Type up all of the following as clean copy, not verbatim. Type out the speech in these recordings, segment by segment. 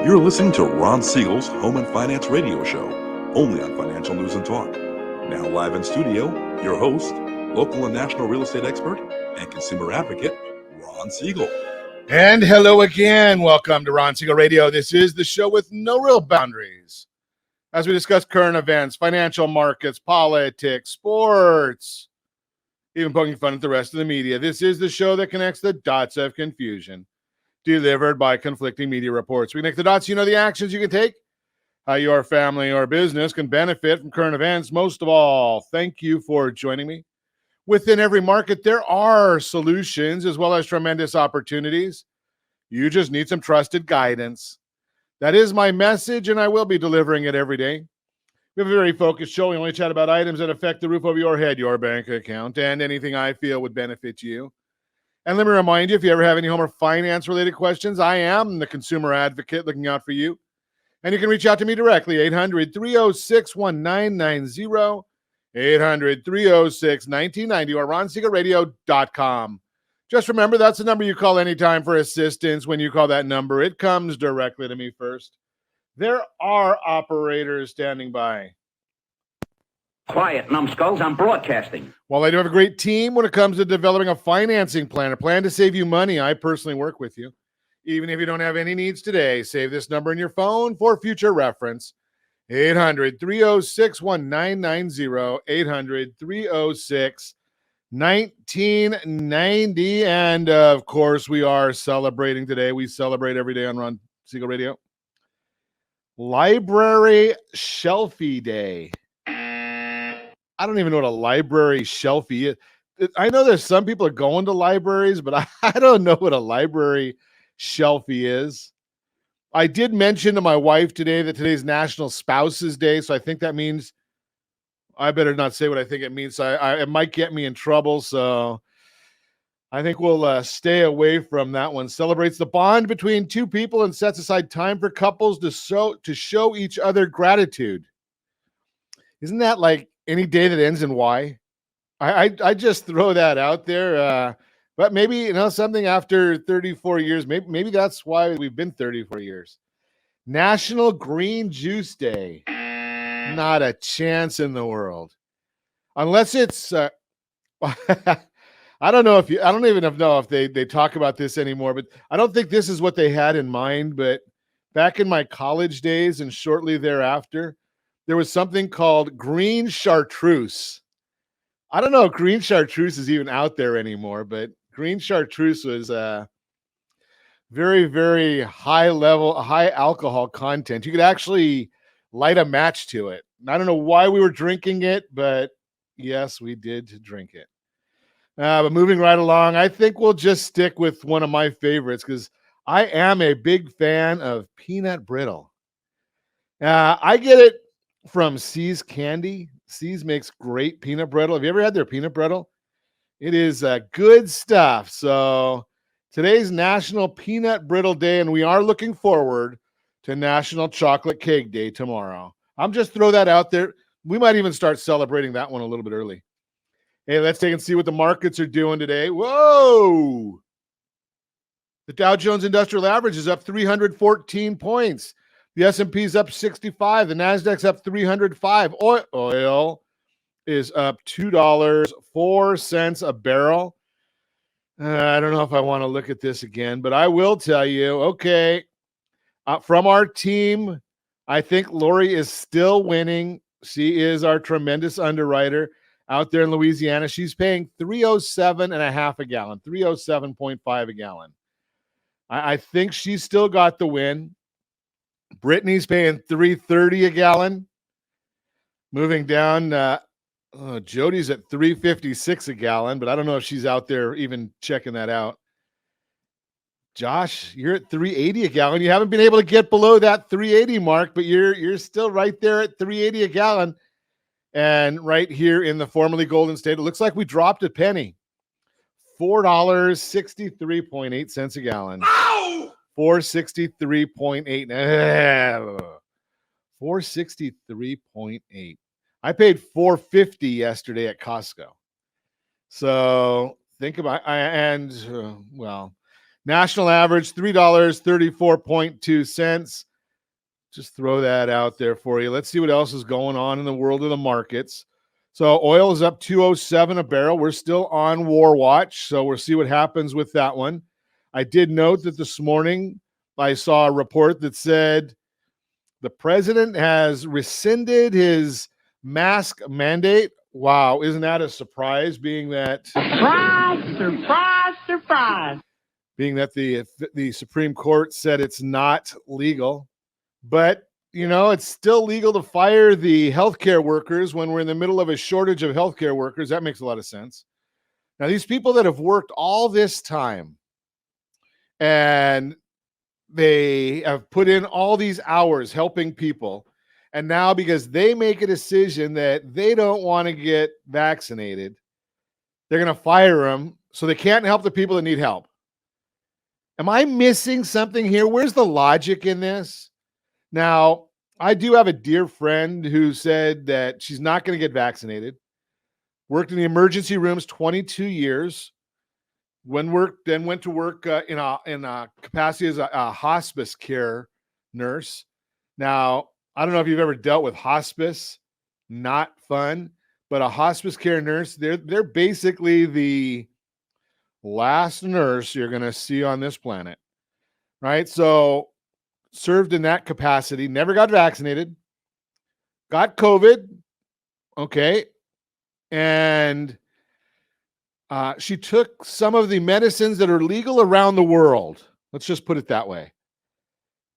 You're listening to Ron Siegel's Home and Finance Radio Show, only on Financial News and Talk. Now live in studio, your host, local and national real estate expert and consumer advocate, Ron Siegel. And hello again. Welcome to Ron Siegel Radio. This is the show with no real boundaries. As we discuss current events, financial markets, politics, sports, even poking fun at the rest of the media. This is the show that connects the dots of confusion, delivered by conflicting media reports. We connect the dots, you know the actions you can take, how your family or business can benefit from current events. Most of all, thank you for joining me. Within every market, there are solutions as well as tremendous opportunities. You just need some trusted guidance. That is my message, and I will be delivering it every day. We have a very focused show. We only chat about items that affect the roof over your head, your bank account, and anything I feel would benefit you. And let me remind you, if you ever have any home or finance-related questions, I am the consumer advocate looking out for you. And you can reach out to me directly, 800-306-1990, 800-306-1990, or ronsiegelradio.com. Just remember, that's the number you call anytime for assistance. When you call that number, it comes directly to me first. There are operators standing by. Quiet, numbskulls, I'm broadcasting. While I do have a great team when it comes to developing a financing plan, a plan to save you money, I personally work with you. Even if you don't have any needs today, save this number in your phone for future reference. 800-306-1990, 800-306-1990. And of course, we are celebrating today. We celebrate every day on Ron Siegel Radio. Library Shelfie Day. I don't even know what a library shelfie is. I know there's some people are going to libraries, but I don't know what a library shelfie is. I did mention to my wife today that today's National Spouses Day, so I think that means I better not say what I think it means. It might get me in trouble, so I think we'll stay away from that one. Celebrates the bond between two people and sets aside time for couples to show each other gratitude. Isn't that like any day that ends in Y? I just throw that out there. But maybe, something after 34 years, maybe that's why we've been 34 years. National Green Juice Day. Not a chance in the world. Unless it's, I don't even know if they talk about this anymore, but I don't think this is what they had in mind. But back in my college days and shortly thereafter, there was something called green chartreuse. I don't know if green chartreuse is even out there anymore, but green chartreuse was very, very high alcohol content. You could actually light a match to it. I don't know why we were drinking it, but yes, we did drink it. But moving right along, I think we'll just stick with one of my favorites because I am a big fan of peanut brittle. I get it from C's Candy. C's makes great peanut brittle. Have you ever had their peanut brittle? It is good stuff. So today's National Peanut Brittle Day, and we are looking forward to National Chocolate Cake Day tomorrow. I'm just throw that out there. We might even start celebrating that one a little bit early. Hey, let's take and see what the markets are doing today. Whoa! The Dow Jones Industrial Average is up 314 points. The S&P is up 65. The Nasdaq's up 305. Oil is up $2.04 a barrel. I don't know if I want to look at this again, but I will tell you, okay, from our team, I think Lori is still winning. She is our tremendous underwriter out there in Louisiana. She's paying $3.07 a gallon, 307.5 a gallon. I think she's still got the win. Brittany's paying $3.30 a gallon. Moving down, Jody's at $3.56 a gallon, but I don't know if she's out there even checking that out. Josh, you're at $3.80 a gallon. You haven't been able to get below that $3.80 mark, but you're still right there at $3.80 a gallon. And right here in the formerly Golden State, it looks like we dropped a penny. $4.63.8 a gallon. Ow! 463.8. 463.8. I paid $4.50 yesterday at Costco. So think about National average $3.34.2. Just throw that out there for you. Let's see what else is going on in the world of the markets. So oil is up 207 a barrel. We're still on war watch, so we'll see what happens with that one. I did note that this morning I saw a report that said the president has rescinded his mask mandate. Wow, isn't that a surprise, being that surprise, being that the Supreme Court said it's not legal. But, it's still legal to fire the healthcare workers when we're in the middle of a shortage of healthcare workers. That makes a lot of sense. Now, these people that have worked all this time and they have put in all these hours helping people, and now because they make a decision that they don't want to get vaccinated, they're going to fire them so they can't help the people that need help. Am I missing something here? Where's the logic in this? Now, I do have a dear friend who said that she's not going to get vaccinated. Worked in the emergency rooms 22 years. Then went to work in a capacity as a hospice care nurse. Now, I don't know if you've ever dealt with hospice. Not fun, but a hospice care nurse, they're basically the last nurse you're going to see on this planet, right? So served in that capacity, never got vaccinated, got COVID, okay, and she took some of the medicines that are legal around the world, let's just put it that way,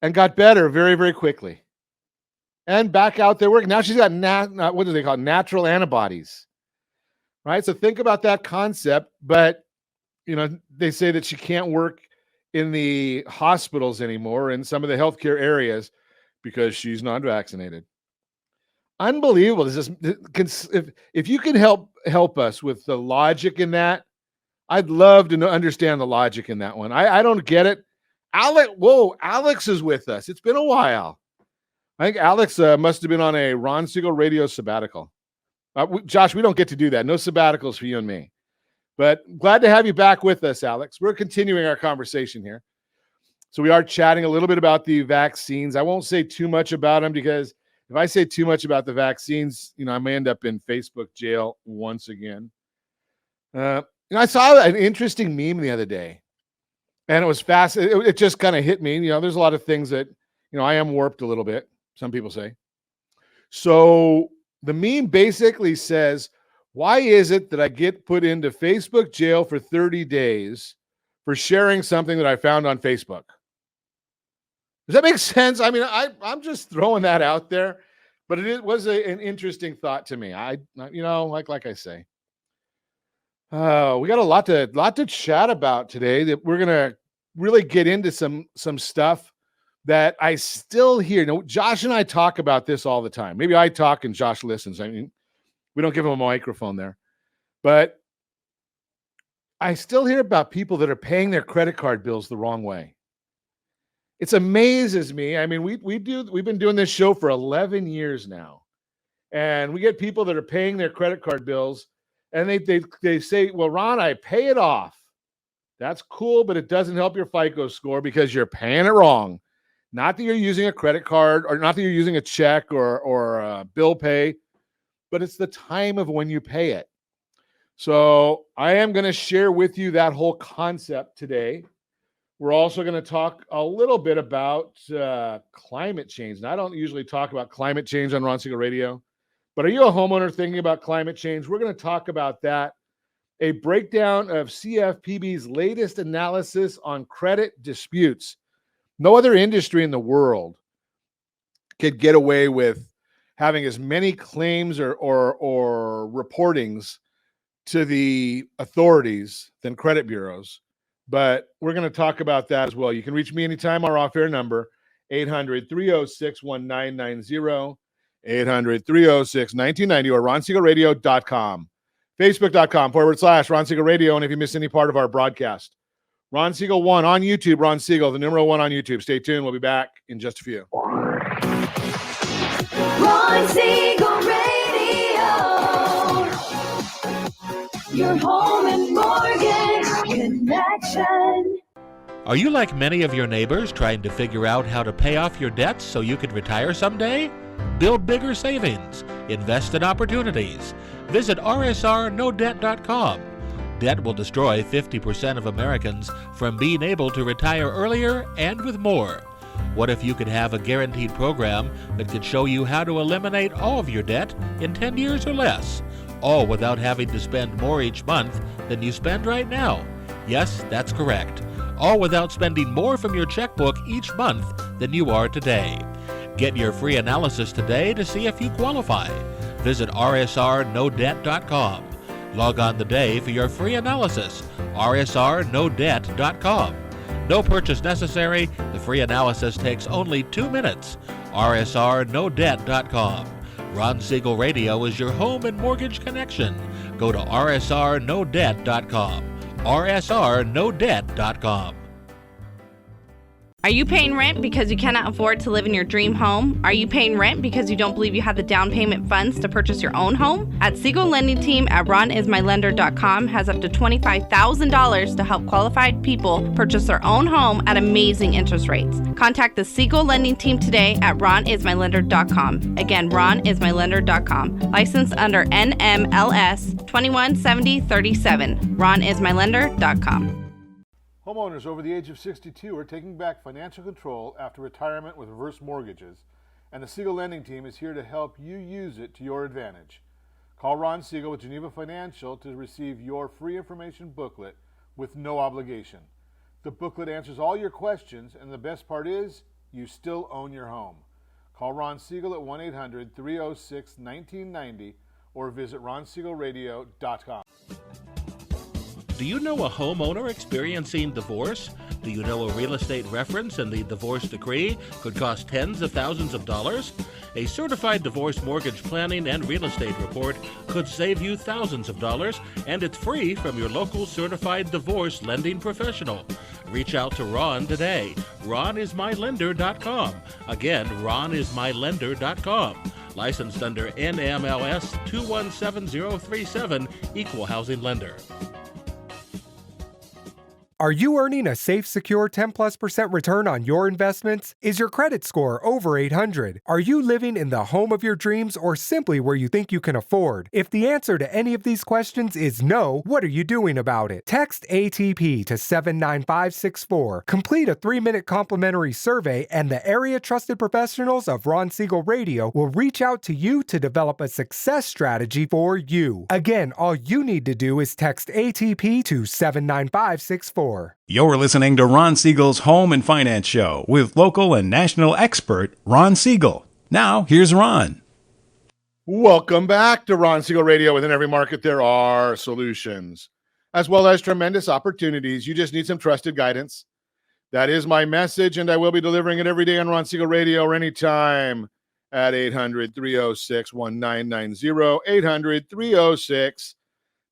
and got better very, very quickly. And back out there working. Now she's got, what do they call it? Natural antibodies, right? So think about that concept, but, they say that she can't work in the hospitals anymore in some of the healthcare areas because she's not vaccinated. Unbelievable. If you can help us with the logic in that, I'd love to understand the logic in that one. I don't get it. Alex is with us. It's been a while. I think Alex must have been on a Ron Siegel radio sabbatical. Josh, we don't get to do that. No sabbaticals for you and me. But glad to have you back with us, Alex. We're continuing our conversation here. So we are chatting a little bit about the vaccines. I won't say too much about them because if I say too much about the vaccines, I may end up in Facebook jail once again. I saw an interesting meme the other day, and it was fast. It just kind of hit me. There's a lot of things that, I am warped a little bit, some people say. So the meme basically says, why is it that I get put into Facebook jail for 30 days for sharing something that I found on Facebook? Does that make sense? I mean, I'm just throwing that out there, but it was an interesting thought to me. Like I say, we got a lot to chat about today. That we're gonna really get into some stuff that I still hear. Josh and I talk about this all the time. Maybe I talk and Josh listens. I mean, we don't give him a microphone there, but I still hear about people that are paying their credit card bills the wrong way. It amazes me. I mean, we've been doing this show for 11 years now, and we get people that are paying their credit card bills, and they say, well, Ron, I pay it off. That's cool, but it doesn't help your FICO score because you're paying it wrong. Not that you're using a credit card or not that you're using a check or a bill pay, but it's the time of when you pay it. So I am going to share with you that whole concept today. We're also going to talk a little bit about climate change. And I don't usually talk about climate change on Ron Siegel Radio, but are you a homeowner thinking about climate change? We're going to talk about that. A breakdown of CFPB's latest analysis on credit disputes. No other industry in the world could get away with having as many claims or reportings to the authorities than credit bureaus. But we're going to talk about that as well. You can reach me anytime. Our off-air number, 800-306-1990, 800-306-1990, or ronsiegelradio.com, facebook.com/Ron Siegel Radio. And if you miss any part of our broadcast, Ron Siegel 1 on YouTube, Ron Siegel, the number 1 on YouTube. Stay tuned. We'll be back in just a few. Ron Siegel Radio, your home and mortgage connection. Are you like many of your neighbors trying to figure out how to pay off your debts so you can retire someday? Build bigger savings. Invest in opportunities. Visit rsrnodebt.com. Debt will destroy 50% of Americans from being able to retire earlier and with more. What if you could have a guaranteed program that could show you how to eliminate all of your debt in 10 years or less, all without having to spend more each month than you spend right now? Yes, that's correct. All without spending more from your checkbook each month than you are today. Get your free analysis today to see if you qualify. Visit rsrnodebt.com. Log on today for your free analysis, rsrnodebt.com. No purchase necessary. The free analysis takes only 2 minutes. rsrnodebt.com. Ron Siegel Radio is your home and mortgage connection. Go to rsrnodebt.com. rsrnodebt.com. Are you paying rent because you cannot afford to live in your dream home? Are you paying rent because you don't believe you have the down payment funds to purchase your own home? At Siegel Lending Team at ronismylender.com has up to $25,000 to help qualified people purchase their own home at amazing interest rates. Contact the Siegel Lending Team today at ronismylender.com. Again, ronismylender.com. Licensed under NMLS 217037. ronismylender.com. Homeowners over the age of 62 are taking back financial control after retirement with reverse mortgages, and the Siegel Lending Team is here to help you use it to your advantage. Call Ron Siegel with Geneva Financial to receive your free information booklet with no obligation. The booklet answers all your questions, and the best part is, you still own your home. Call Ron Siegel at 1-800-306-1990 or visit ronsiegelradio.com. Do you know a homeowner experiencing divorce? Do you know a real estate reference and the divorce decree could cost tens of thousands of dollars? A certified divorce mortgage planning and real estate report could save you thousands of dollars, and it's free from your local certified divorce lending professional. Reach out to Ron today. ronismylender.com. Again, ronismylender.com. Licensed under NMLS 217037, Equal Housing Lender. Are you earning a safe, secure 10+% return on your investments? Is your credit score over 800? Are you living in the home of your dreams or simply where you think you can afford? If the answer to any of these questions is no, what are you doing about it? Text ATP to 79564. Complete a 3-minute complimentary survey, and the area trusted professionals of Ron Siegel Radio will reach out to you to develop a success strategy for you. Again, all you need to do is text ATP to 79564. You're listening to Ron Siegel's Home and Finance Show with local and national expert Ron Siegel. Now, here's Ron. Welcome back to Ron Siegel Radio. Within every market, there are solutions, as well as tremendous opportunities. You just need some trusted guidance. That is my message, and I will be delivering it every day on Ron Siegel Radio or anytime at 800-306-1990,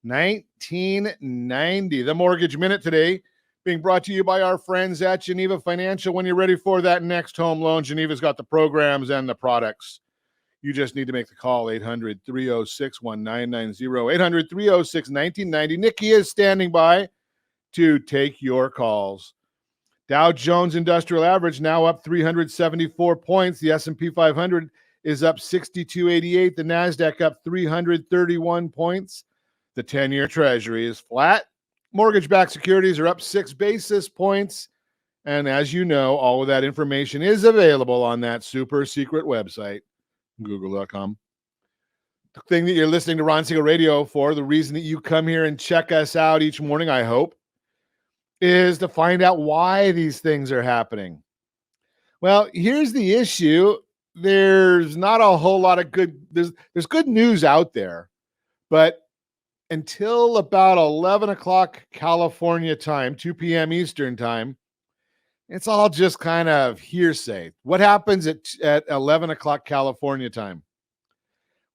800-306-1990. The Mortgage Minute today being brought to you by our friends at Geneva Financial. When you're ready for that next home loan, Geneva's got the programs and the products. You just need to make the call, 800-306-1990, 800-306-1990. Nikki is standing by to take your calls. Dow Jones Industrial Average now up 374 points. The S&P 500 is up 62.88. The NASDAQ up 331 points. The 10-year Treasury is flat. Mortgage-backed securities are up 6 basis points. And as you know, all of that information is available on that super secret website, google.com. The thing that you're listening to Ron Siegel Radio for, the reason that you come here and check us out each morning, I hope, is to find out why these things are happening. Well, here's the issue. There's not a whole lot of there's good news out there, but until about 11 o'clock California time, 2 p.m. Eastern time, it's all just kind of hearsay. What happens at 11 o'clock California time?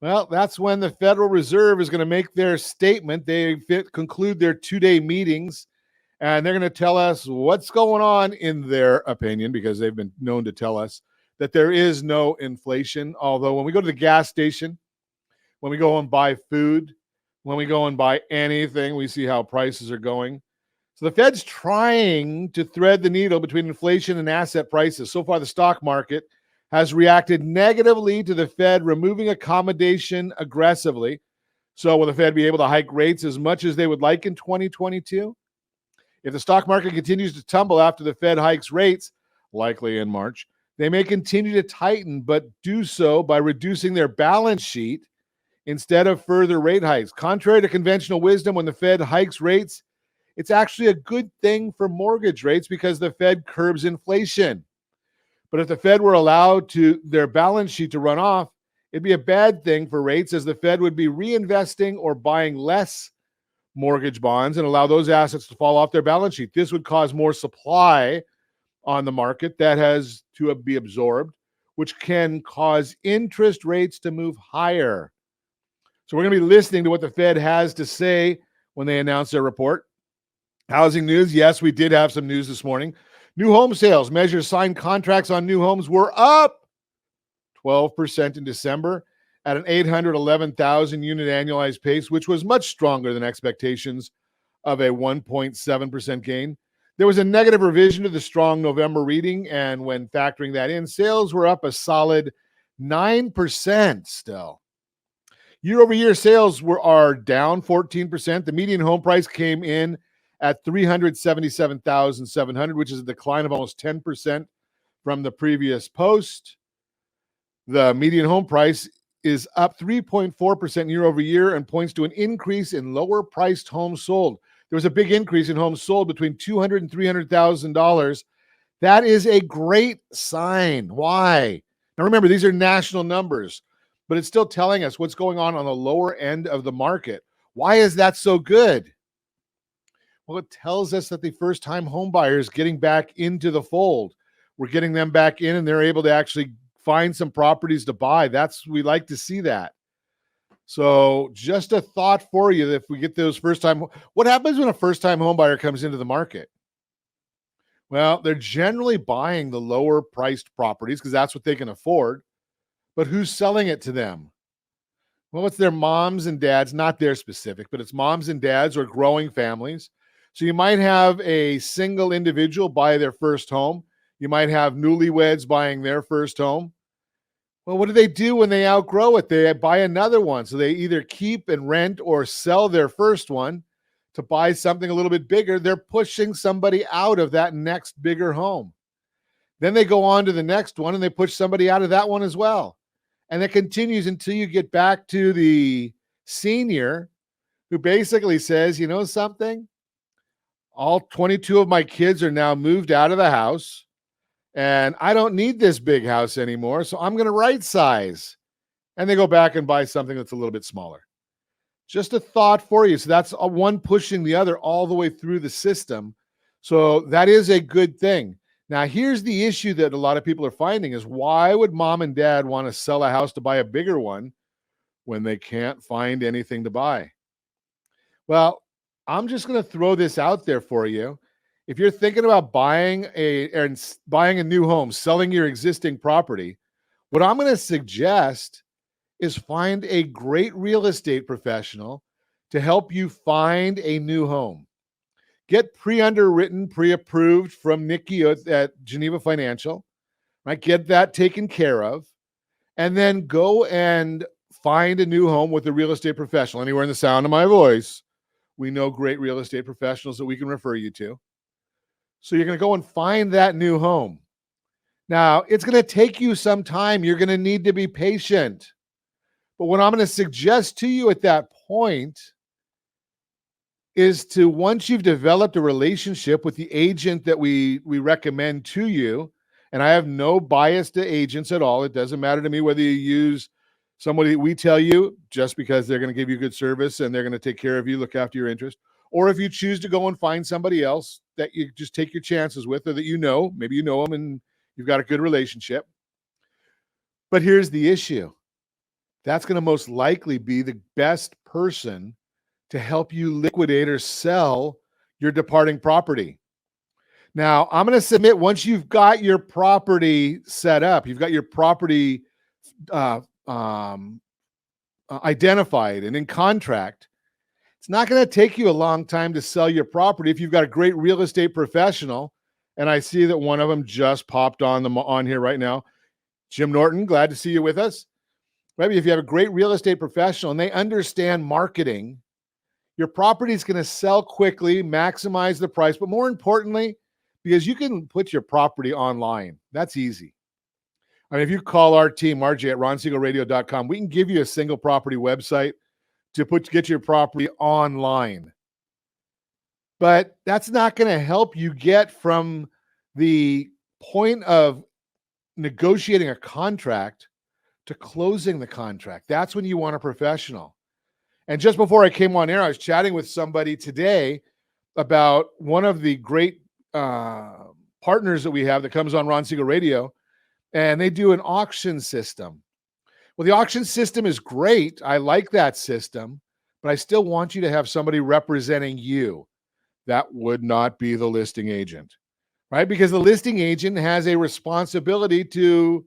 Well, that's when the Federal Reserve is going to make their statement. They conclude their 2-day meetings, and they're going to tell us what's going on in their opinion, because they've been known to tell us that there is no inflation. Although when we go to the gas station, when we go and buy food, when we go and buy anything, we see how prices are going. So the Fed's trying to thread the needle between inflation and asset prices. So far, the stock market has reacted negatively to the Fed removing accommodation aggressively. So will the Fed be able to hike rates as much as they would like in 2022? If the stock market continues to tumble after the Fed hikes rates, likely in March, they may continue to tighten, but do so by reducing their balance sheet instead of further rate hikes. Contrary to conventional wisdom, when the Fed hikes rates, it's actually a good thing for mortgage rates because the Fed curbs inflation. But if the Fed were allowed to their balance sheet to run off, it'd be a bad thing for rates, as the Fed would be reinvesting or buying less mortgage bonds and allow those assets to fall off their balance sheet. This would cause more supply on the market that has to be absorbed, which can cause interest rates to move higher. So we're going to be listening to what the Fed has to say when they announce their report. Housing news. Yes, we did have some news this morning. New home sales measures signed contracts on new homes were up 12% in December at an 811,000 unit annualized pace, which was much stronger than expectations of a 1.7% gain. There was a negative revision to the strong November reading, and when factoring that in, sales were up a solid 9% still. Year over year sales are down 14%. The median home price came in at $377,700, which is a decline of almost 10% from the previous post. The median home price is up 3.4% year over year and points to an increase in lower priced homes sold. There was a big increase in homes sold between $200,000 and $300,000. That is a great sign. Why? Now remember, these are national numbers, but it's still telling us what's going on the lower end of the market. Why is that so good? Well, it tells us that the first-time home buyers getting back into the fold. We're getting them back in, and they're able to actually find some properties to buy. We like to see that. So just a thought for you, that if we get those first-time, what happens when a first-time home buyer comes into the market? Well, they're generally buying the lower-priced properties because that's what they can afford. But who's selling it to them? Well, it's their moms and dads, not their specific, but it's moms and dads or growing families. So you might have a single individual buy their first home. You might have newlyweds buying their first home. Well, what do they do when they outgrow it? They buy another one. So they either keep and rent or sell their first one to buy something a little bit bigger. They're pushing somebody out of that next bigger home. Then they go on to the next one and they push somebody out of that one as well. And it continues until you get back to the senior who basically says, you know something? All 22 of my kids are now moved out of the house, and I don't need this big house anymore, so I'm going to right size. And they go back and buy something that's a little bit smaller. Just a thought for you. So that's one pushing the other all the way through the system. So that is a good thing. Now, here's the issue that a lot of people are finding is, why would mom and dad want to sell a house to buy a bigger one when they can't find anything to buy? Well, I'm just going to throw this out there for you. If you're thinking about buying a new home, selling your existing property, what I'm going to suggest is find a great real estate professional to help you find a new home. Get pre-underwritten, pre-approved from Nikki at Geneva Financial, right? Get that taken care of, and then go and find a new home with a real estate professional. Anywhere in the sound of my voice, we know great real estate professionals that we can refer you to. So you're going to go and find that new home. Now, it's going to take you some time. You're going to need to be patient. But what I'm going to suggest to you at that point is to, once you've developed a relationship with the agent that we recommend to you, and I have no bias to agents at all. It doesn't matter to me whether you use somebody we tell you just because they're going to give you good service and they're going to take care of you, look after your interest, or if you choose to go and find somebody else that you just take your chances with, or that maybe you know them and you've got a good relationship. But here's the issue. That's going to most likely be the best person to help you liquidate or sell your departing property. Now, I'm going to submit, once you've got your property set up, you've got your property identified and in contract, It's not going to take you a long time to sell your property if you've got a great real estate professional. And I see that one of them just popped on here right now. Jim Norton, glad to see you with us. Maybe if you have a great real estate professional and they understand marketing, your property is going to sell quickly, maximize the price, but more importantly, because you can put your property online. That's easy. I mean, if you call our team, RJ at ronsiegelradio.com, we can give you a single property website to get your property online. But that's not going to help you get from the point of negotiating a contract to closing the contract. That's when you want a professional. And just before I came on air, I was chatting with somebody today about one of the great partners that we have that comes on Ron Siegel Radio, and they do an auction system. Well, the auction system is great. I like that system, but I still want you to have somebody representing you. That would not be the listing agent, right? Because the listing agent has a responsibility to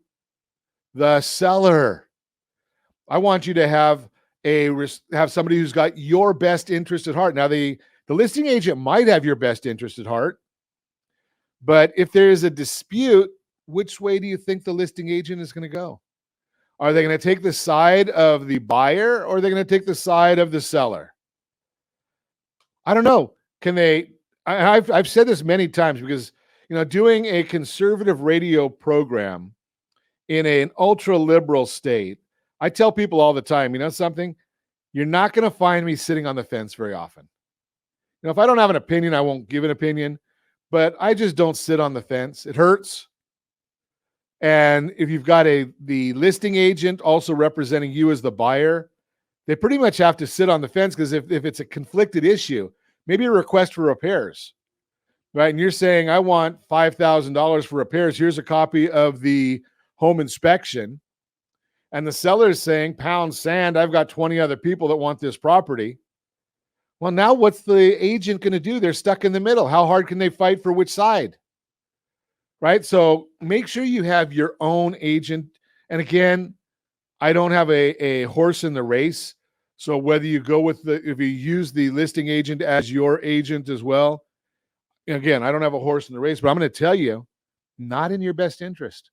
the seller. I want you to have somebody who's got your best interest at heart. Now, the listing agent might have your best interest at heart, but if there is a dispute, which way do you think the listing agent is going to go? Are they going to take the side of the buyer or are they going to take the side of the seller? I don't know. Can they? I've said this many times because, doing a conservative radio program in an ultra liberal state, I tell people all the time, something, you're not going to find me sitting on the fence very often. If I don't have an opinion, I won't give an opinion, but I just don't sit on the fence. It hurts. And if you've got the listing agent also representing you as the buyer, they pretty much have to sit on the fence because if it's a conflicted issue, maybe a request for repairs, right? And you're saying, I want $5,000 for repairs. Here's a copy of the home inspection. And the seller is saying, pound sand, I've got 20 other people that want this property. Well, now what's the agent going to do? They're stuck in the middle. How hard can they fight for which side? Right? So make sure you have your own agent. And again, I don't have a horse in the race. So whether you go with if you use the listing agent as your agent as well, again, I don't have a horse in the race, but I'm going to tell you, not in your best interest.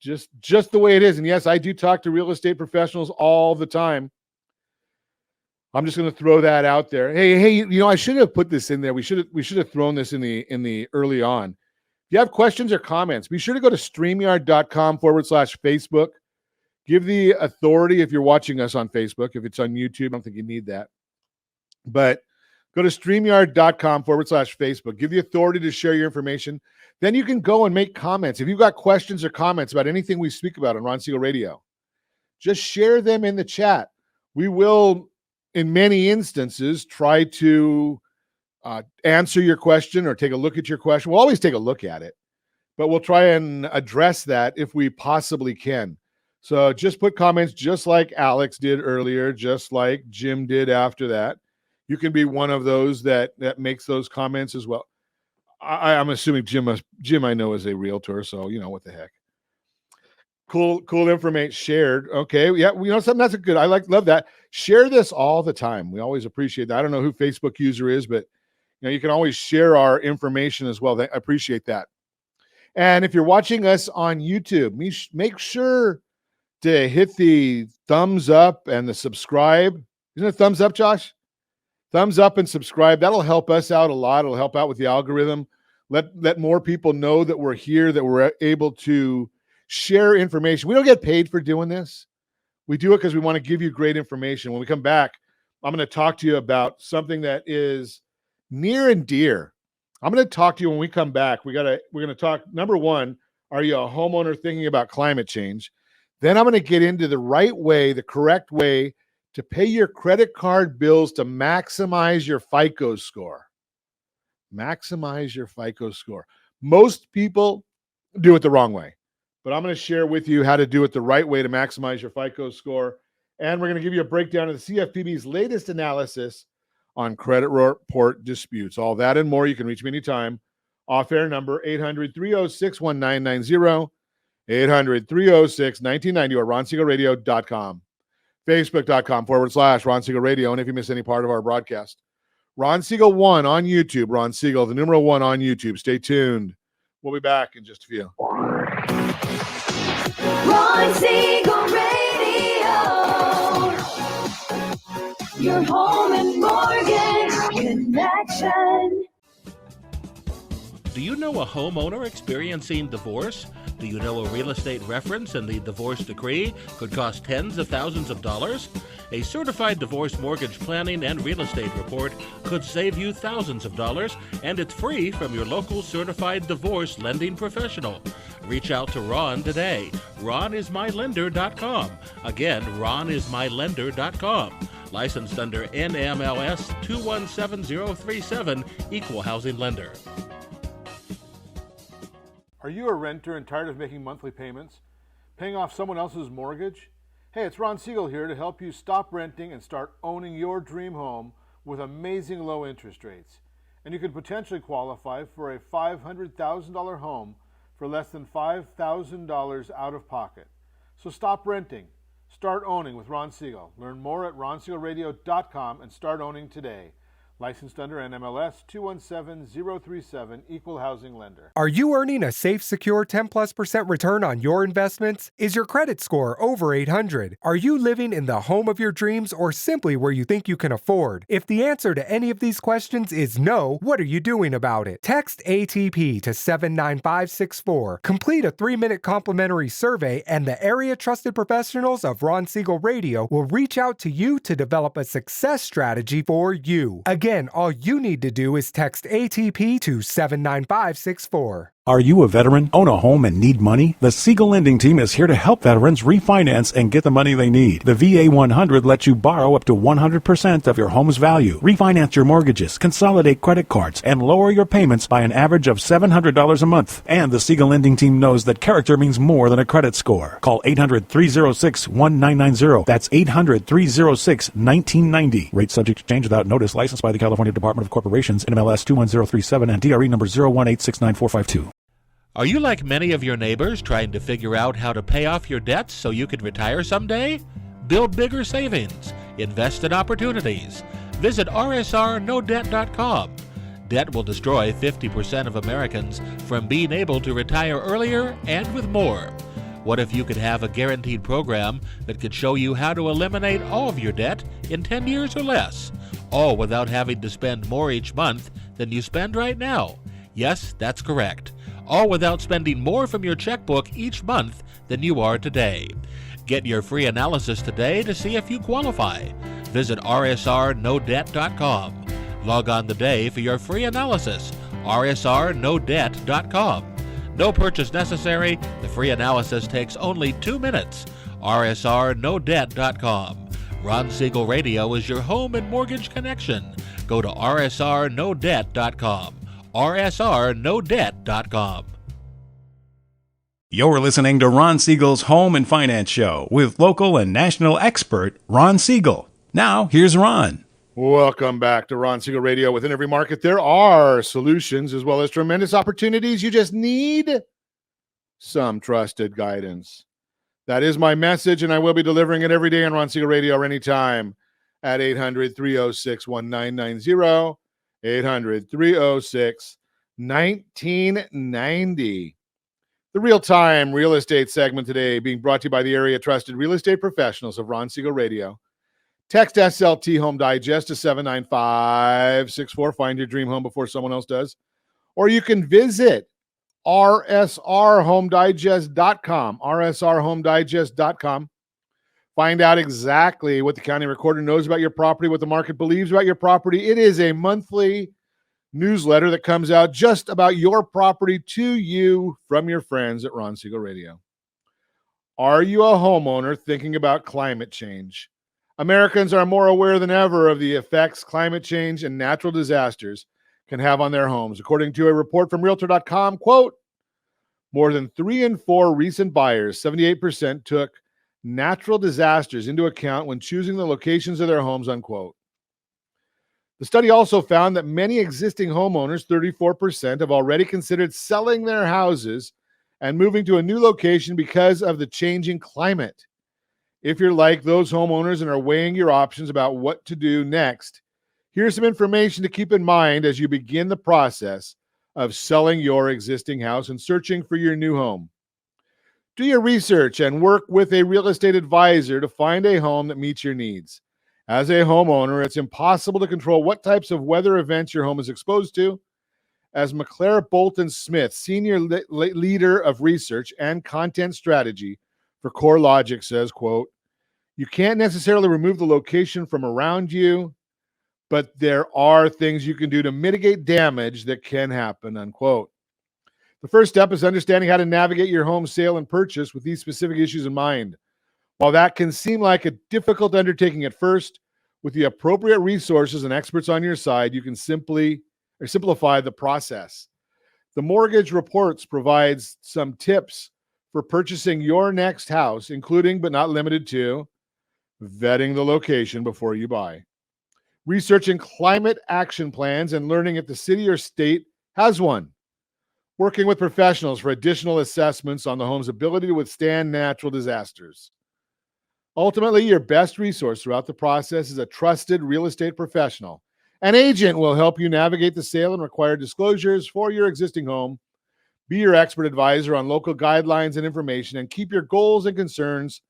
Just the way it is. And yes, I do talk to real estate professionals all the time. I'm just going to throw that out there. Hey, I should have put this in there. We should have thrown this in the early on. If you have questions or comments, be sure to go to StreamYard.com/Facebook. Give the authority if you're watching us on Facebook. If it's on YouTube, I don't think you need that. But go to StreamYard.com/Facebook. Give the authority to share your information. Then you can go and make comments. If you've got questions or comments about anything we speak about on Ron Siegel Radio, just share them in the chat. We will, in many instances, try to answer your question or take a look at your question. We'll always take a look at it, but we'll try and address that if we possibly can. So just put comments just like Alex did earlier, just like Jim did after that. You can be one of those that makes those comments as well. I'm assuming Jim I know is a realtor, so what the heck. Cool information shared. Okay, yeah, something that's good. Love that. Share this all the time. We always appreciate that. I don't know who Facebook user is, but you can always share our information as well. I appreciate that. And if you're watching us on YouTube, make sure to hit the thumbs up and the subscribe. Isn't it thumbs up, Josh? Thumbs up and subscribe. That'll help us out a lot. It'll help out with the algorithm. Let more people know that we're here, that we're able to share information. We don't get paid for doing this. We do it because we want to give you great information. When we come back, I'm going to talk to you about something that is near and dear. I'm going to talk to you when we come back. We're going to talk, number one, are you a homeowner thinking about climate change? Then I'm going to get into the right way, the correct way to pay your credit card bills to maximize your FICO score. Maximize your FICO score. Most people do it the wrong way, but I'm going to share with you how to do it the right way to maximize your FICO score. And we're going to give you a breakdown of the CFPB's latest analysis on credit report disputes. All that and more. You can reach me anytime. Off-air number 800-306-1990, 800-306-1990 or ronsiegelradio.com. Facebook.com/Ron Siegel Radio. And if you miss any part of our broadcast, Ron Siegel 1 on YouTube. Ron Siegel, the numeral 1 on YouTube. Stay tuned. We'll be back in just a few. Ron Siegel Radio. Your home and mortgage connection. Do you know a homeowner experiencing divorce? Do you know a real estate reference and the divorce decree could cost tens of thousands of dollars? A certified divorce mortgage planning and real estate report could save you thousands of dollars, and it's free from your local certified divorce lending professional. Reach out to Ron today. RonIsMyLender.com. Again, RonIsMyLender.com. Licensed under NMLS 217037, Equal Housing Lender. Are you a renter and tired of making monthly payments? Paying off someone else's mortgage? Hey, it's Ron Siegel here to help you stop renting and start owning your dream home with amazing low interest rates. And you could potentially qualify for a $500,000 home for less than $5,000 out of pocket. So stop renting. Start owning with Ron Siegel. Learn more at ronsiegelradio.com and start owning today. Licensed under NMLS 217037, Equal Housing Lender. Are you earning a safe, secure 10+% return on your investments? Is your credit score over 800? Are you living in the home of your dreams or simply where you think you can afford? If the answer to any of these questions is no, what are you doing about it? Text ATP to 79564. Complete a 3-minute complimentary survey, and the area trusted professionals of Ron Siegel Radio will reach out to you to develop a success strategy for you. Again, all you need to do is text ATP to 79564. Are you a veteran, own a home, and need money? The Siegel Lending Team is here to help veterans refinance and get the money they need. The VA 100 lets you borrow up to 100% of your home's value, refinance your mortgages, consolidate credit cards, and lower your payments by an average of $700 a month. And the Siegel Lending Team knows that character means more than a credit score. Call 800-306-1990. That's 800-306-1990. Rate subject to change without notice. Licensed by the California Department of Corporations, NMLS 21037, and DRE number 018694552. Are you like many of your neighbors trying to figure out how to pay off your debts so you can retire someday? Build bigger savings. Invest in opportunities. Visit rsrnodebt.com. Debt will destroy 50% of Americans from being able to retire earlier and with more. What if you could have a guaranteed program that could show you how to eliminate all of your debt in 10 years or less, all without having to spend more each month than you spend right now? Yes, that's correct. All without spending more from your checkbook each month than you are today. Get your free analysis today to see if you qualify. Visit rsrnodebt.com. Log on today for your free analysis. rsrnodebt.com. No purchase necessary. The free analysis takes only 2 minutes. rsrnodebt.com. Ron Siegel Radio is your home and mortgage connection. Go to rsrnodebt.com. rsrnodebt.com. You're listening to Ron Siegel's Home and Finance Show with local and national expert Ron Siegel. Now, here's Ron. Welcome back to Ron Siegel Radio. Within every market, there are solutions as well as tremendous opportunities. You just need some trusted guidance. That is my message, and I will be delivering it every day on Ron Siegel Radio or anytime at 800-306-1990, 800-306-1990. The real-time real estate segment today being brought to you by the area trusted real estate professionals of Ron Siegel Radio. Text SLT Home Digest to 79564. Find your dream home before someone else does. Or you can visit rsrhomedigest.com, rsrhomedigest.com. Find out exactly what the county recorder knows about your property, what the market believes about your property. It is a monthly newsletter that comes out just about your property to you from your friends at Ron Siegel Radio. Are you a homeowner thinking about climate change? Americans are more aware than ever of the effects climate change and natural disasters can have on their homes. According to a report from Realtor.com, quote, more than 3 in 4 recent buyers, 78%, took natural disasters into account when choosing the locations of their homes, unquote. The study also found that many existing homeowners, 34%, have already considered selling their houses and moving to a new location because of the changing climate. If you're like those homeowners and are weighing your options about what to do next, here's some information to keep in mind as you begin the process of selling your existing house and searching for your new home. Do your research and work with a real estate advisor to find a home that meets your needs. As a homeowner, it's impossible to control what types of weather events your home is exposed to. As McClare Bolton Smith, senior leader of research and content strategy for CoreLogic, says, quote, "You can't necessarily remove the location from around you, but there are things you can do to mitigate damage that can happen," unquote. The first step is understanding how to navigate your home sale and purchase with these specific issues in mind. While that can seem like a difficult undertaking at first, with the appropriate resources and experts on your side, you can simplify the process. The Mortgage Reports provides some tips for purchasing your next house, including but not limited to vetting the location before you buy, researching climate action plans and learning if the city or state has one, working with professionals for additional assessments on the home's ability to withstand natural disasters. Ultimately, your best resource throughout the process is a trusted real estate professional. An agent will help you navigate the sale and required disclosures for your existing home, be your expert advisor on local guidelines and information, and keep your goals and concerns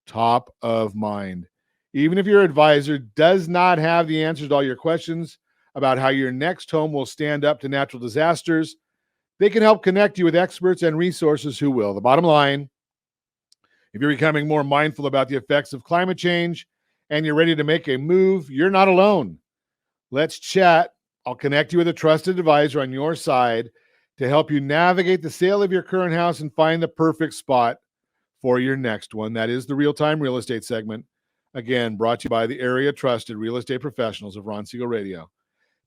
top of mind. Even if your advisor does not have the answers to all your questions about how your next home will stand up to natural disasters, they can help connect you with experts and resources who will. The bottom line, if you're becoming more mindful about the effects of climate change and you're ready to make a move, you're not alone. Let's chat. I'll connect you with a trusted advisor on your side to help you navigate the sale of your current house and find the perfect spot for your next one. That is the Real-Time Real Estate segment. Again, brought to you by the area trusted real estate professionals of Ron Siegel Radio.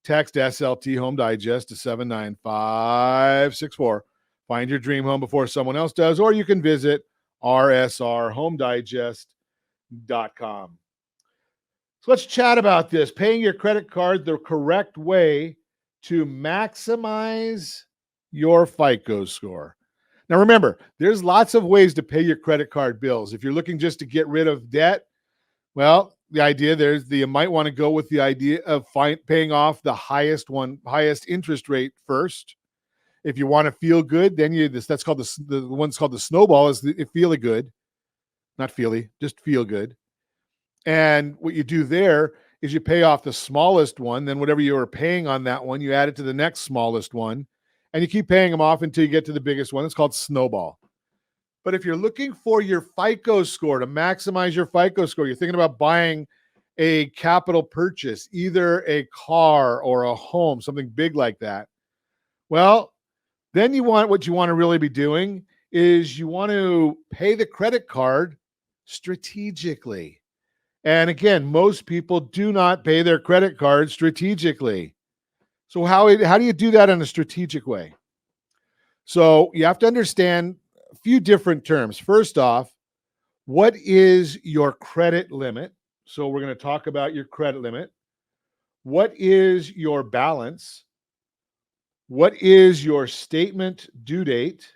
Text SLT Home Digest to 79564. Find your dream home before someone else does, or you can visit rsrhomedigest.com. So let's chat about this. Paying your credit card the correct way to maximize your FICO score. Now remember, there's lots of ways to pay your credit card bills. If you're looking just to get rid of debt, well, the idea you might want to go with the idea of paying off the highest interest rate first. If you want to feel good, then that's called the one's called the snowball, is the feel good, not feely, just feel good. And what you do there is you pay off the smallest one, then whatever you were paying on that one, you add it to the next smallest one, and you keep paying them off until you get to the biggest one. It's called snowball. But if you're looking for your FICO score, to maximize your FICO score, you're thinking about buying a capital purchase, either a car or a home, something big like that. Well, then what you want to really be doing is you want to pay the credit card strategically. And again, most people do not pay their credit card strategically. So how do you do that in a strategic way? So you have to understand a few different terms. First off, what is your credit limit? So we're going to talk about your credit limit. What is your balance? What is your statement due date?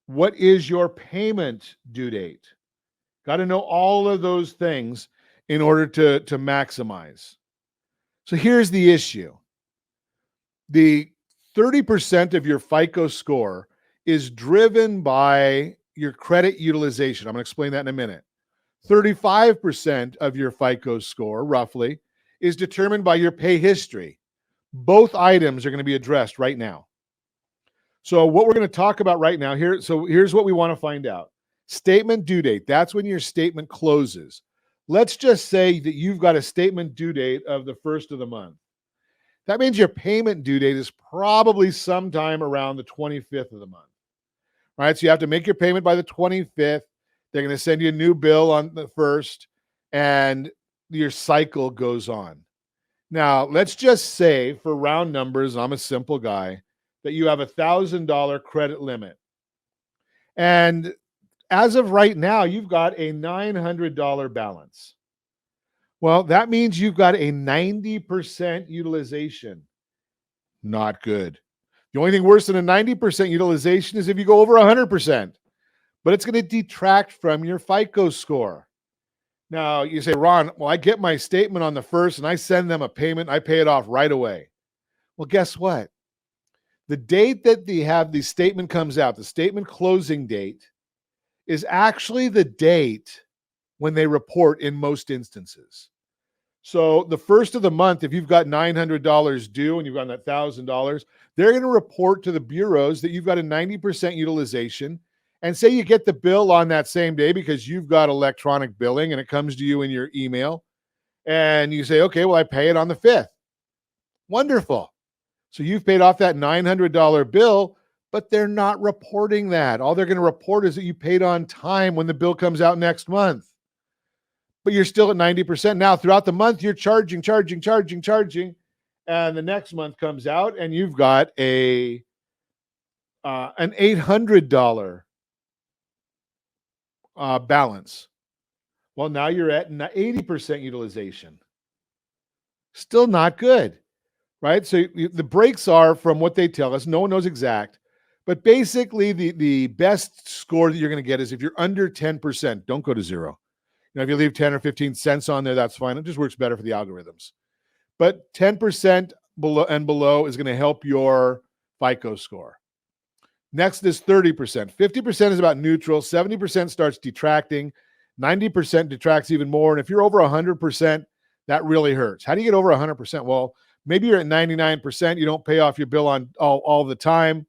What is your payment due date? Got to know all of those things in order to maximize. So here's the issue. The 30% of your FICO score is driven by your credit utilization. I'm going to explain that in a minute. 35% of your FICO score, roughly, is determined by your pay history. Both items are going to be addressed right now. So what we're going to talk about right now here, so here's what we want to find out. Statement due date, that's when your statement closes. Let's just say that you've got a statement due date of the first of the month. That means your payment due date is probably sometime around the 25th of the month. All right, so you have to make your payment by the 25th. They're going to send you a new bill on the 1st, and your cycle goes on. Now, let's just say, for round numbers, I'm a simple guy, that you have a $1,000 credit limit. And as of right now, you've got a $900 balance. Well, that means you've got a 90% utilization. Not good. The only thing worse than a 90% utilization is if you go over 100%. but it's going to detract from your FICO score. Now you say, Ron, well, I get my statement on the 1st and I send them a payment. I pay it off right away. Well, guess what? The date that the statement comes out, the statement closing date, is actually the date when they report in most instances. So the 1st of the month, if you've got $900 due and you've got that $1,000, they're going to report to the bureaus that you've got a 90% utilization. And say you get the bill on that same day because you've got electronic billing and it comes to you in your email. And you say, okay, well, I pay it on the 5th. Wonderful. So you've paid off that $900 bill, but they're not reporting that. All they're going to report is that you paid on time when the bill comes out next month. But you're still at 90%. Now, throughout the month, you're charging. And the next month comes out and you've got an $800 balance. Well, now you're at 80% utilization. Still not good, right? So the breaks are, from what they tell us, no one knows exact, but basically the best score that you're going to get is if you're under 10%, don't go to zero. If you leave 10 or 15 cents on there, that's fine. It just works better for the algorithms. But 10% below is going to help your FICO score. Next is 30%. 50% is about neutral. 70% starts detracting. 90% detracts even more. And if you're over 100%, that really hurts. How do you get over 100%? Well, maybe you're at 99%. You don't pay off your bill on all the time.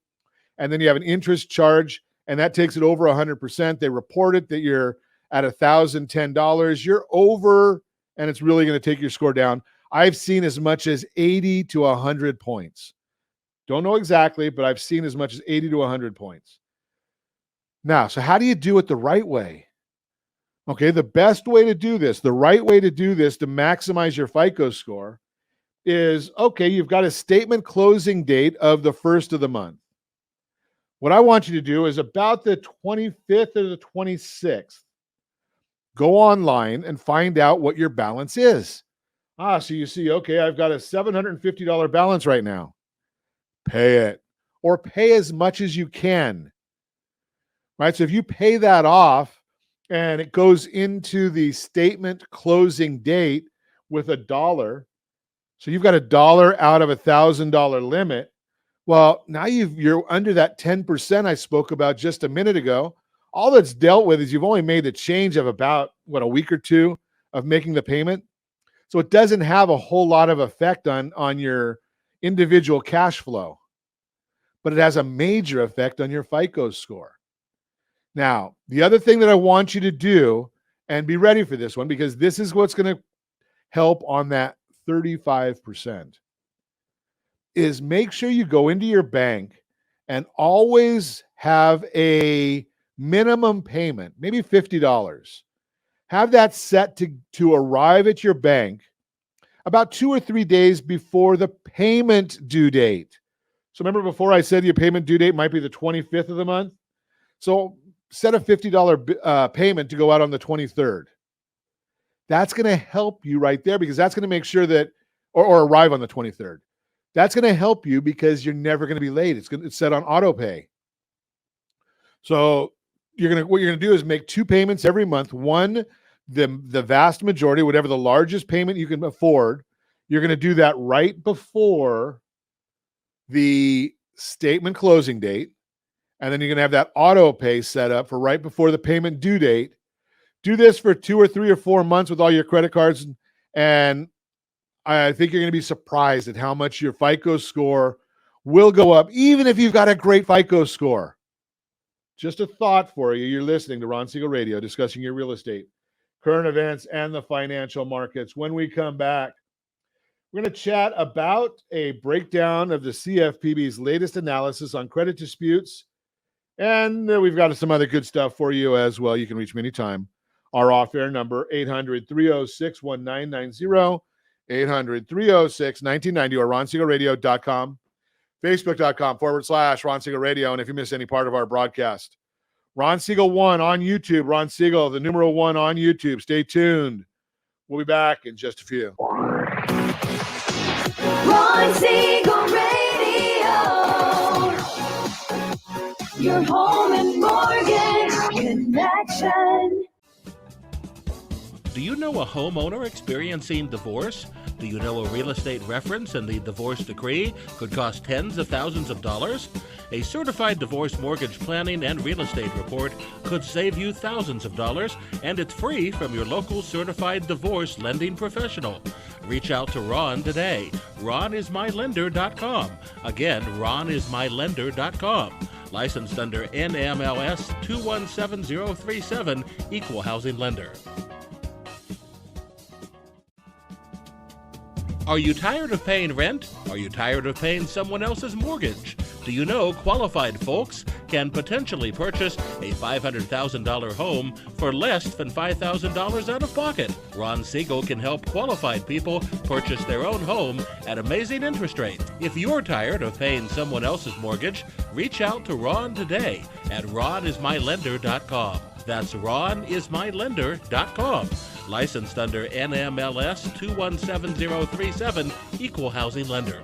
And then you have an interest charge, and that takes it over 100%. They report it that you're at $1,010. You're over, and it's really going to take your score down. I've seen as much as 80 to 100 points. Don't know exactly, but I've seen as much as 80 to 100 points. Now, so how do you do it the right way? Okay, the best way to do this, the right way to do this to maximize your FICO score is, okay, you've got a statement closing date of the 1st of the month. What I want you to do is about the 25th or the 26th, go online and find out what your balance is. So you see, okay, I've got a $750 balance right now. Pay it, or pay as much as you can, right? So if you pay that off and it goes into the statement closing date with $1, so you've got $1 out of $1,000 limit. Well, now you're under that 10% I spoke about just a minute ago. All that's dealt with is you've only made a change of about, a week or two of making the payment. So it doesn't have a whole lot of effect on your individual cash flow, but it has a major effect on your FICO score. Now, the other thing that I want you to do, and be ready for this one, because this is what's going to help on that 35%, is make sure you go into your bank and always have a minimum payment, maybe $50. Have that set to arrive at your bank about 2 or 3 days before the payment due date. So remember before I said your payment due date might be the 25th of the month? So set a $50 payment to go out on the 23rd. That's going to help you right there, because that's going to make sure that, or arrive on the 23rd. That's going to help you because you're never going to be late. It's set on auto pay. So what you're going to do is make 2 payments every month. One, the vast majority, whatever the largest payment you can afford, you're going to do that right before the statement closing date. And then you're going to have that auto pay set up for right before the payment due date. Do this for 2 or 3 or 4 months with all your credit cards. And I think you're going to be surprised at how much your FICO score will go up, even if you've got a great FICO score. Just a thought for you. You're listening to Ron Siegel Radio, discussing your real estate, current events, and the financial markets. When we come back, we're going to chat about a breakdown of the CFPB's latest analysis on credit disputes. And we've got some other good stuff for you as well. You can reach me anytime. Our off-air number, 800-306-1990, 800-306-1990, or RonSiegelRadio.com, Facebook.com/Ron Siegel Radio. And if you miss any part of our broadcast, Ron Siegel 1 on YouTube, Ron Siegel, the numeral 1 on YouTube. Stay tuned. We'll be back in just a few. Ron Siegel Radio, your home and mortgage Connection. Do you know a homeowner experiencing divorce? Do you know a real estate reference and the divorce decree could cost tens of thousands of dollars? A certified divorce mortgage planning and real estate report could save you thousands of dollars, and it's free from your local certified divorce lending professional. Reach out to Ron today. RonIsMyLender.com. Again, RonIsMyLender.com. Licensed under NMLS 217037, Equal Housing Lender. Are you tired of paying rent? Are you tired of paying someone else's mortgage? Do you know qualified folks can potentially purchase a $500,000 home for less than $5,000 out of pocket? Ron Siegel can help qualified people purchase their own home at amazing interest rates. If you're tired of paying someone else's mortgage, reach out to Ron today at RonIsMyLender.com. That's RonIsMyLender.com. Licensed under NMLS 217037, Equal Housing Lender.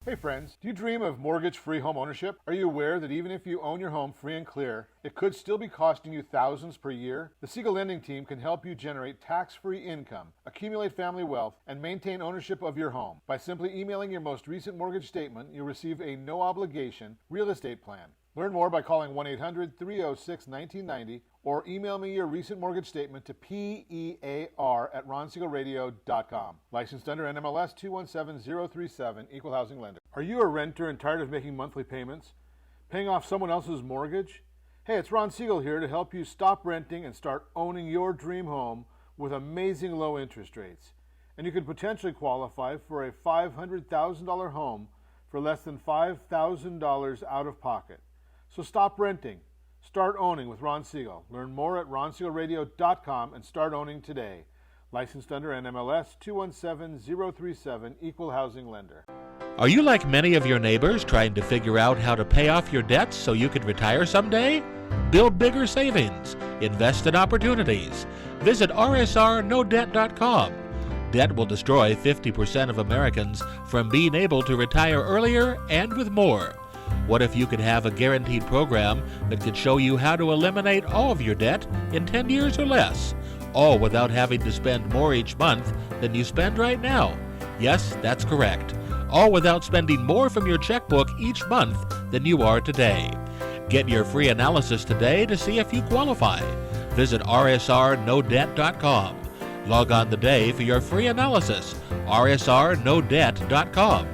Hey friends, do you dream of mortgage-free home ownership? Are you aware that even if you own your home free and clear, it could still be costing you thousands per year? The Siegel Lending Team can help you generate tax-free income, accumulate family wealth, and maintain ownership of your home. By simply emailing your most recent mortgage statement, you'll receive a no-obligation real estate plan. Learn more by calling 1-800-306-1990 or email me your recent mortgage statement to PEAR@RonSiegelRadio.com. Licensed under NMLS 217037, Equal Housing Lender. Are you a renter and tired of making monthly payments? Paying off someone else's mortgage? Hey, it's Ron Siegel here to help you stop renting and start owning your dream home with amazing low interest rates. And you could potentially qualify for a $500,000 home for less than $5,000 out of pocket. So stop renting. Start owning with Ron Siegel. Learn more at RonSiegelRadio.com and start owning today. Licensed under NMLS 217037, Equal Housing Lender. Are you like many of your neighbors trying to figure out how to pay off your debts so you could retire someday? Build bigger savings. Invest in opportunities. Visit RSRNoDebt.com. Debt will destroy 50% of Americans from being able to retire earlier and with more. What if you could have a guaranteed program that could show you how to eliminate all of your debt in 10 years or less, all without having to spend more each month than you spend right now? Yes, that's correct. All without spending more from your checkbook each month than you are today. Get your free analysis today to see if you qualify. Visit RSRNoDebt.com. Log on today for your free analysis, RSRNoDebt.com.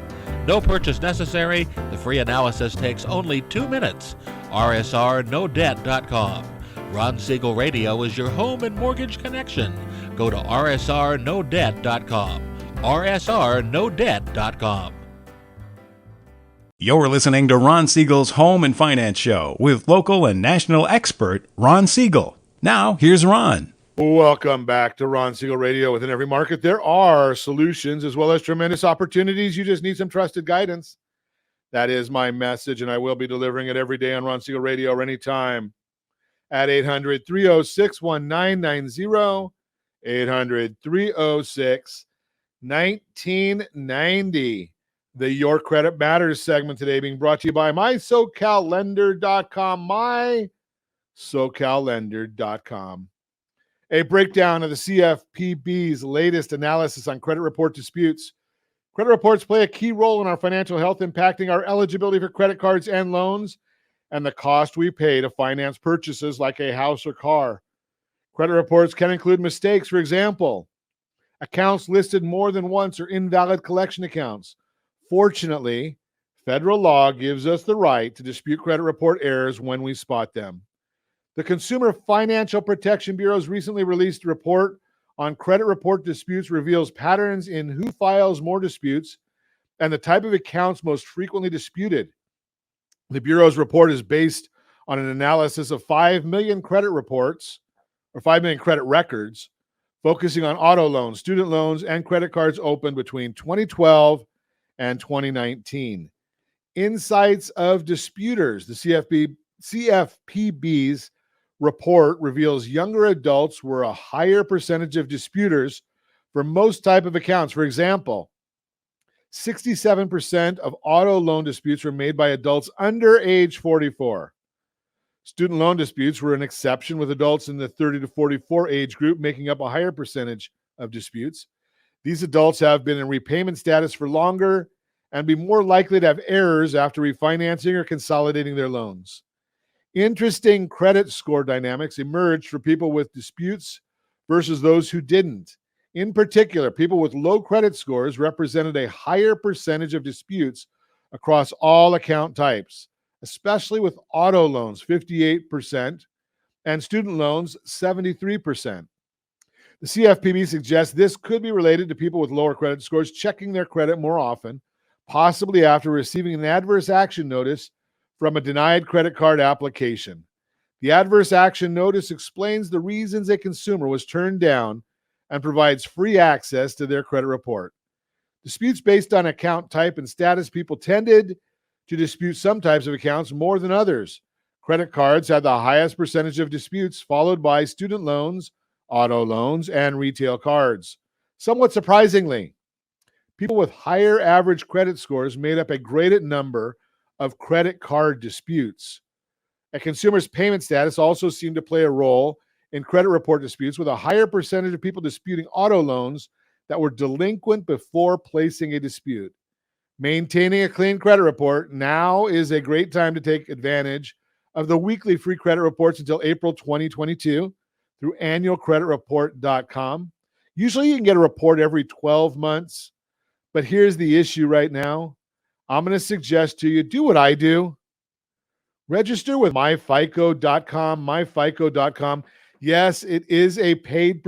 No purchase necessary. The free analysis takes only 2 minutes. RSRNoDebt.com. Ron Siegel Radio is your home and mortgage connection. Go to RSRNoDebt.com. RSRNoDebt.com. You're listening to Ron Siegel's Home and Finance Show with local and national expert Ron Siegel. Now, here's Ron. Welcome back to Ron Siegel Radio. Within every market, there are solutions as well as tremendous opportunities. You just need some trusted guidance. That is my message, and I will be delivering it every day on Ron Siegel Radio or anytime at 800-306-1990, 800-306-1990. The Your Credit Matters segment today being brought to you by MySoCalLender.com, MySoCalLender.com. A breakdown of the CFPB's latest analysis on credit report disputes. Credit reports play a key role in our financial health, impacting our eligibility for credit cards and loans and the cost we pay to finance purchases like a house or car. Credit reports can include mistakes. For example, accounts listed more than once are invalid collection accounts. Fortunately, federal law gives us the right to dispute credit report errors when we spot them. The Consumer Financial Protection Bureau's recently released report on credit report disputes reveals patterns in who files more disputes and the type of accounts most frequently disputed. The Bureau's report is based on an analysis of 5 million credit reports, or 5 million credit records, focusing on auto loans, student loans, and credit cards opened between 2012 and 2019. Insights of disputers. The CFPB's report reveals younger adults were a higher percentage of disputers for most type of accounts. For example, 67% of auto loan disputes were made by adults under age 44. Student loan disputes were an exception, with adults in the 30 to 44 age group making up a higher percentage of disputes. These adults have been in repayment status for longer and be more likely to have errors after refinancing or consolidating their loans. Interesting credit score dynamics emerged for people with disputes versus those who didn't. In particular, people with low credit scores represented a higher percentage of disputes across all account types, especially with auto loans, 58%, and student loans, 73%. The CFPB suggests this could be related to people with lower credit scores checking their credit more often, possibly after receiving an adverse action notice from a denied credit card application. The adverse action notice explains the reasons a consumer was turned down and provides free access to their credit report. Disputes based on account type and status, people tended to dispute some types of accounts more than others. Credit cards had the highest percentage of disputes, followed by student loans, auto loans, and retail cards. Somewhat surprisingly, people with higher average credit scores made up a greater number of credit card disputes. A consumer's payment status also seemed to play a role in credit report disputes, with a higher percentage of people disputing auto loans that were delinquent before placing a dispute. Maintaining a clean credit report now is a great time to take advantage of the weekly free credit reports until April 2022 through annualcreditreport.com. Usually you can get a report every 12 months, but here's the issue right now. I'm going to suggest to you, do what I do. Register with myfico.com, myfico.com. Yes, it is a paid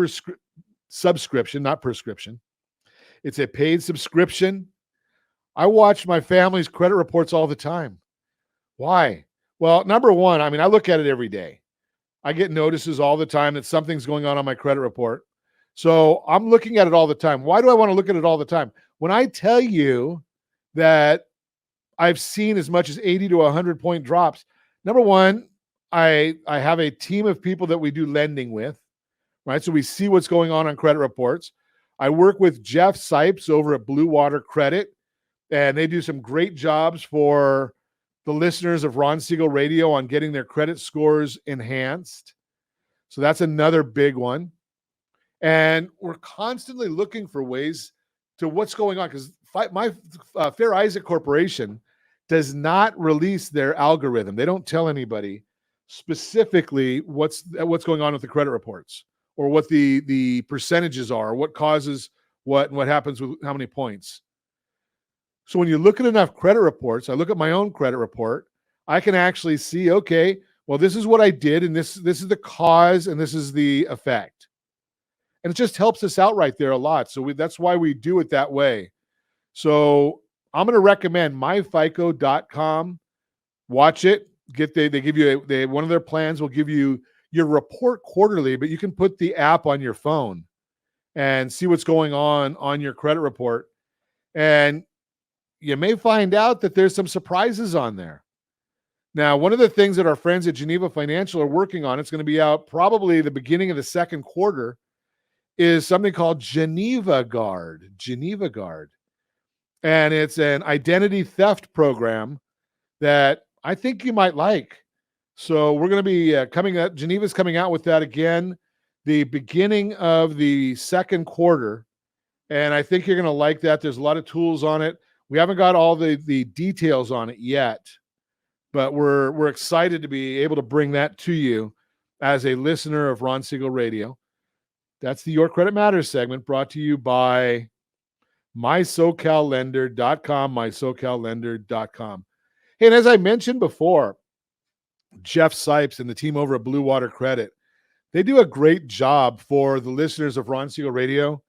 subscription, not prescription. It's a paid subscription. I watch my family's credit reports all the time. Why? Well, number one, I look at it every day. I get notices all the time that something's going on my credit report. So I'm looking at it all the time. Why do I want to look at it all the time? When I tell you that I've seen as much as 80 to 100 point drops, number one, I have a team of people that we do lending with, right? So we see what's going on credit reports. I work with Jeff Sipes over at Blue Water Credit, and they do some great jobs for the listeners of Ron Siegel Radio on getting their credit scores enhanced. So that's another big one. And we're constantly looking for ways to what's going on, because my Fair Isaac Corporation does not release their algorithm. They don't tell anybody specifically what's going on with the credit reports, or what the percentages are, what causes what, and what happens with how many points. So when you look at enough credit reports, I look at my own credit report, I can actually see, okay, well, this is what I did, and this is the cause, and this is the effect. And it just helps us out right there a lot. So that's why we do it that way. So I'm going to recommend myfico.com. Watch it. They give you one of their plans will give you your report quarterly, but you can put the app on your phone and see what's going on your credit report. And you may find out that there's some surprises on there. Now, one of the things that our friends at Geneva Financial are working on, it's going to be out probably the beginning of the second quarter, is something called Geneva Guard. Geneva Guard. And it's an identity theft program that I think you might like. So we're going to be Geneva's coming out with that again, the beginning of the second quarter. And I think you're going to like that. There's a lot of tools on it. We haven't got all the details on it yet, but we're excited to be able to bring that to you as a listener of Ron Siegel Radio. That's the Your Credit Matters segment, brought to you by mysocallender.com, mysocallender.com. Hey, and as I mentioned before, Jeff Sipes and the team over at Blue Water Credit, they do a great job for the listeners of Ron Siegel Radio.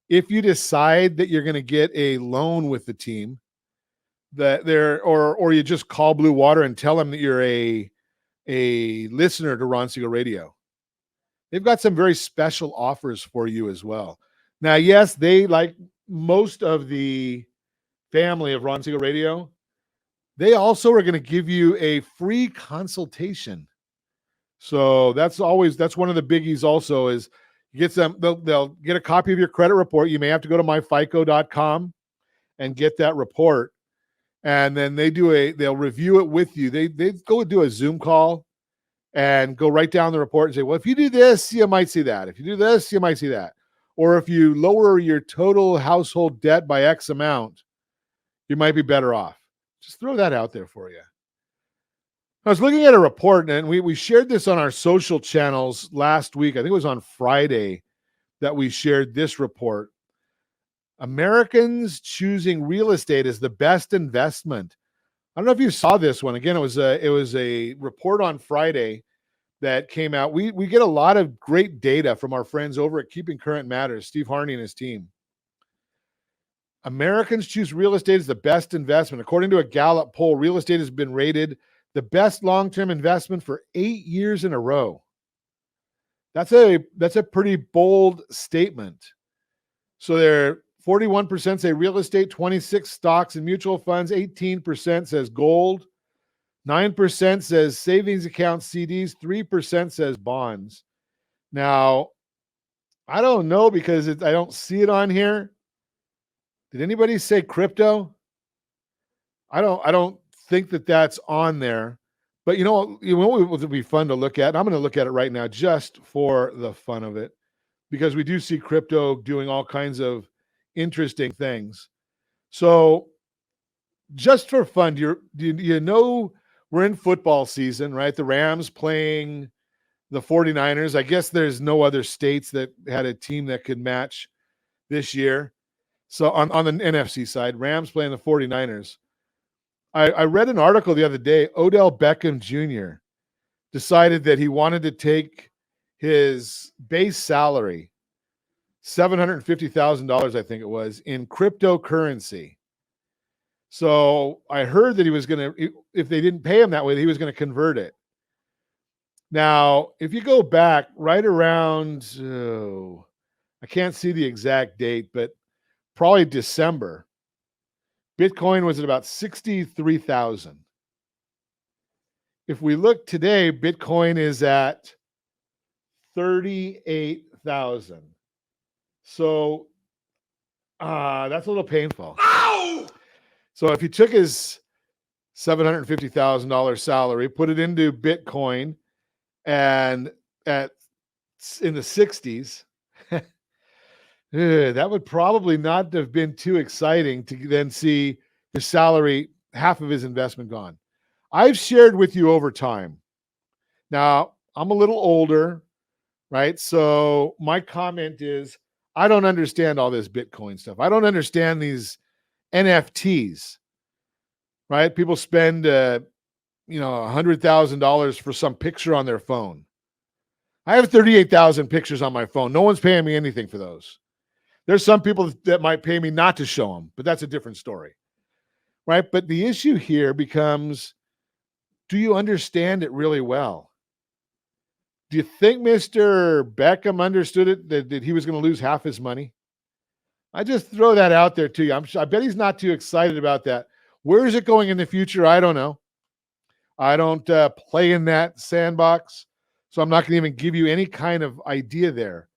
If you decide that you're going to get a loan with the team, or you just call Blue Water and tell them that you're a listener to Ron Siegel Radio, they've got some very special offers for you as well. Now, yes, they, like most of the family of Ron Siegel Radio, they also are going to give you a free consultation. So that's one of the biggies also, is you get them, they'll get a copy of your credit report. You may have to go to myfico.com and get that report. And then they'll review it with you. They go do a Zoom call, and go right down the report and say, well, if you do this, you might see that. If you do this, you might see that. Or if you lower your total household debt by X amount, you might be better off. Just throw that out there for you. I was looking at a report, and we shared this on our social channels last week. I think it was on Friday that we shared this report. Americans choosing real estate as the best investment. I don't know if you saw this one. Again, it was a report on Friday that came out. We get a lot of great data from our friends over at Keeping Current Matters, Steve Harney and his team. Americans choose real estate as the best investment. According to a Gallup poll, real estate has been rated the best long-term investment for 8 years in a row. That's a pretty bold statement. So there 41% say real estate, 26 stocks and mutual funds, 18% says gold, 9% says savings accounts, CDs, 3% says bonds. Now, I don't know because I don't see it on here. Did anybody say crypto? I don't think that that's on there. But you know what would be fun to look at? And I'm going to look at it right now just for the fun of it, because we do see crypto doing all kinds of interesting things. So just for fun, do you know we're in football season, right? The Rams playing the 49ers. I guess there's no other states that had a team that could match this year. So on the NFC side, Rams playing the 49ers. I read an article the other day. Odell Beckham Jr. decided that he wanted to take his base salary, $750,000, I think it was, in cryptocurrency. So I heard that he was going to, if they didn't pay him that way, he was going to convert it. Now, if you go back right around, I can't see the exact date, but probably December, Bitcoin was at about 63,000. If we look today, Bitcoin is at 38,000. So that's a little painful. Ow! So if you took his $750,000 salary, put it into Bitcoin, and in the 60s, that would probably not have been too exciting to then see his salary, half of his investment gone. I've shared with you over time. Now, I'm a little older, right? So my comment is, I don't understand all this Bitcoin stuff. I don't understand these NFTs, right? People spend, $100,000 for some picture on their phone. I have 38,000 pictures on my phone. No one's paying me anything for those. There's some people that might pay me not to show them, but that's a different story, right? But the issue here becomes, do you understand it really well? Do you think Mr. Beckham understood it, that he was going to lose half his money? I just throw that out there to you. I bet he's not too excited about that. Where is it going in the future? I don't know. I don't play in that sandbox, so I'm not going to even give you any kind of idea there.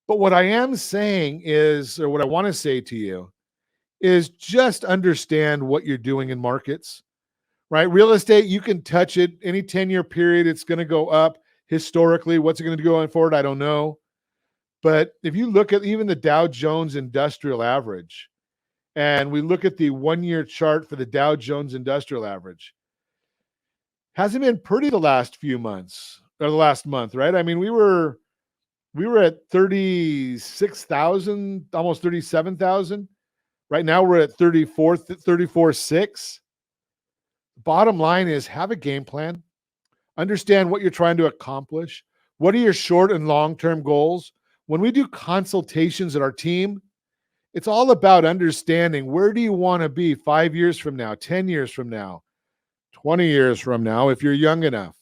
But what I am saying is, or what I want to say to you, is just understand what you're doing in markets, right? Real estate, you can touch it. Any 10-year period, it's going to go up. Historically, what's it going to go on forward? I don't know. But if you look at even the Dow Jones Industrial Average, and we look at the 1-year chart for the Dow Jones Industrial Average, hasn't been pretty the last few months, or the last month, right? I mean, we were at 36,000, almost 37,000. Right now we're at 34,6. Bottom line is, have a game plan. Understand what you're trying to accomplish. What are your short and long-term goals? When we do consultations at our team, it's all about understanding, where do you want to be 5 years from now, 10 years from now, 20 years from now, if you're young enough.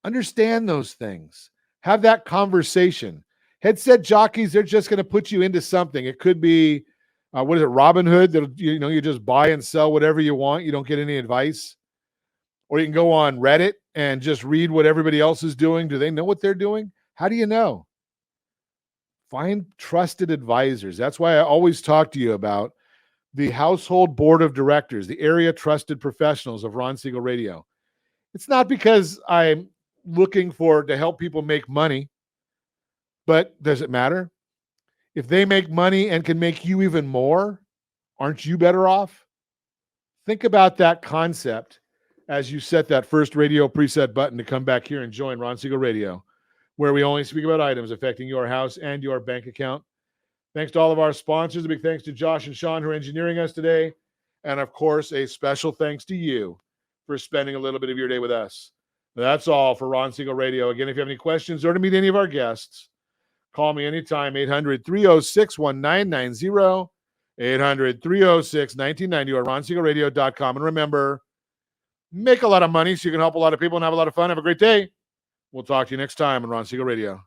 Understand those things. Have that conversation. Headset jockeys, they're just going to put you into something. It could be, Robinhood? That you just buy and sell whatever you want. You don't get any advice. Or you can go on Reddit and just read what everybody else is doing. Do they know what they're doing? How do you know? Find trusted advisors. That's why I always talk to you about the household board of directors, the area trusted professionals of Ron Siegel Radio. It's not because I'm looking to help people make money. But does it matter? If they make money and can make you even more, aren't you better off? Think about that concept as you set that first radio preset button to come back here and join Ron Siegel Radio, where we only speak about items affecting your house and your bank account. Thanks to all of our sponsors. A big thanks to Josh and Sean who are engineering us today. And of course, a special thanks to you for spending a little bit of your day with us. That's all for Ron Siegel Radio. Again, if you have any questions or to meet any of our guests, call me anytime, 800-306-1990, 800-306-1990, or ronsiegelradio.com. And remember, make a lot of money so you can help a lot of people and have a lot of fun. Have a great day. We'll talk to you next time on Ron Siegel Radio.